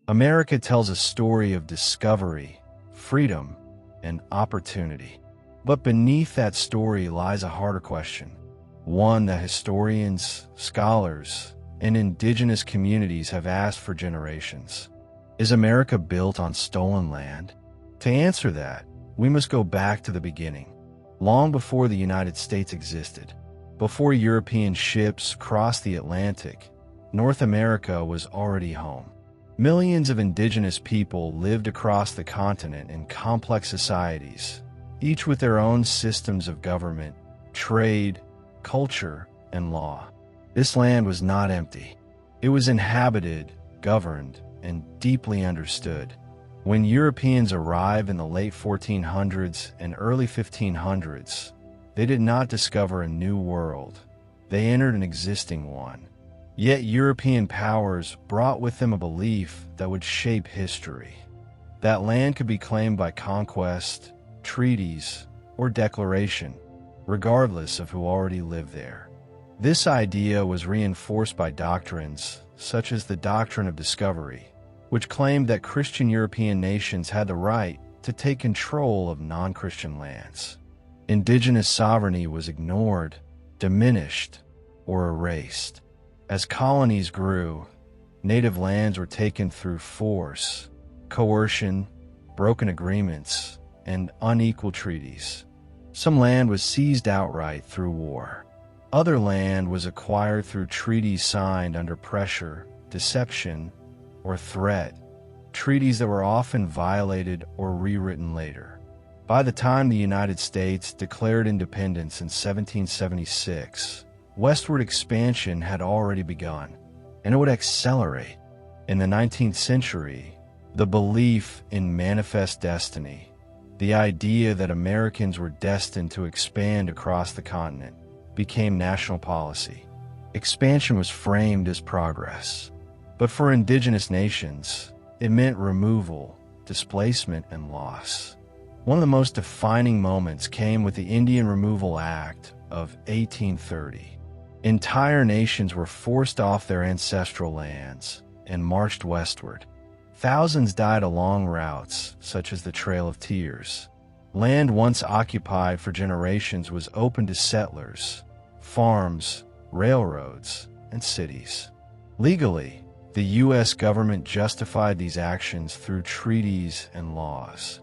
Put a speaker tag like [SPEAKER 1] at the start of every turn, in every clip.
[SPEAKER 1] America tells a story of discovery, freedom, and opportunity. But beneath that story lies a harder question, one that historians, scholars, and indigenous communities have asked for generations. Is America built on stolen land? To answer that, we must go back to the beginning, long before the United States existed. Before European ships crossed the Atlantic, North America was already home. Millions of indigenous people lived across the continent in complex societies, each with their own systems of government, trade, culture, and law. This land was not empty. It was inhabited, governed, and deeply understood. When Europeans arrived in the late 1400s and early 1500s, they did not discover a new world. They entered an existing one. Yet European powers brought with them a belief that would shape history. That land could be claimed by conquest, treaties, or declaration, regardless of who already lived there. This idea was reinforced by doctrines such as the Doctrine of Discovery, which claimed that Christian European nations had the right to take control of non-Christian lands. Indigenous sovereignty was ignored, diminished, or erased. As colonies grew, native lands were taken through force, coercion, broken agreements, and unequal treaties. Some land was seized outright through war. Other land was acquired through treaties signed under pressure, deception, or threat, treaties that were often violated or rewritten later. By the time the United States declared independence in 1776, westward expansion had already begun, and it would accelerate. In the 19th century, the belief in manifest destiny, the idea that Americans were destined to expand across the continent, became national policy. Expansion was framed as progress. But for indigenous nations, it meant removal, displacement, and loss. One of the most defining moments came with the Indian Removal Act of 1830. Entire nations were forced off their ancestral lands and marched westward. Thousands died along routes such as the Trail of Tears. Land once occupied for generations was open to settlers, farms, railroads, and cities. Legally, the U.S. government justified these actions through treaties and laws.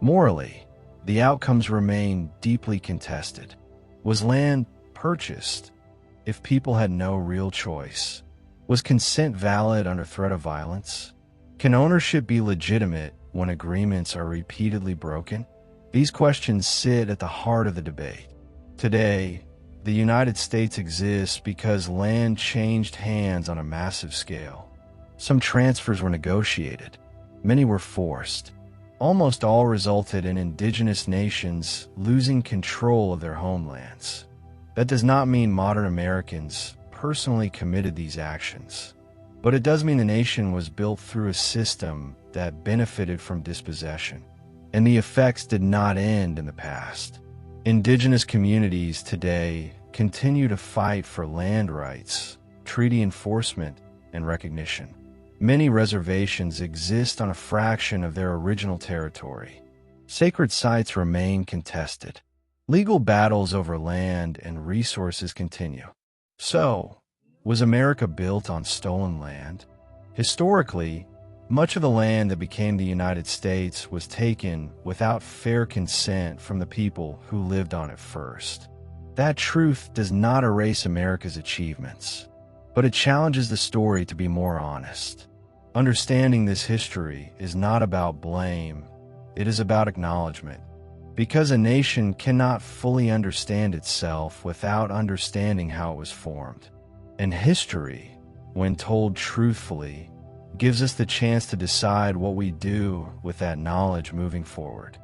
[SPEAKER 1] Morally, the outcomes remain deeply contested. Was land purchased if people had no real choice? Was consent valid under threat of violence? Can ownership be legitimate when agreements are repeatedly broken? These questions sit at the heart of the debate. Today, the United States exists because land changed hands on a massive scale. Some transfers were negotiated. Many were forced. Almost all resulted in indigenous nations losing control of their homelands. That does not mean modern Americans personally committed these actions, but it does mean the nation was built through a system that benefited from dispossession, and the effects did not end in the past. Indigenous communities today continue to fight for land rights, treaty enforcement, and recognition. Many reservations exist on a fraction of their original territory. Sacred sites remain contested. Legal battles over land and resources continue. So, was America built on stolen land? Historically, much of the land that became the United States was taken without fair consent from the people who lived on it first. That truth does not erase America's achievements, but it challenges the story to be more honest. Understanding this history is not about blame, it is about acknowledgement. Because a nation cannot fully understand itself without understanding how it was formed. And history, when told truthfully, gives us the chance to decide what we do with that knowledge moving forward.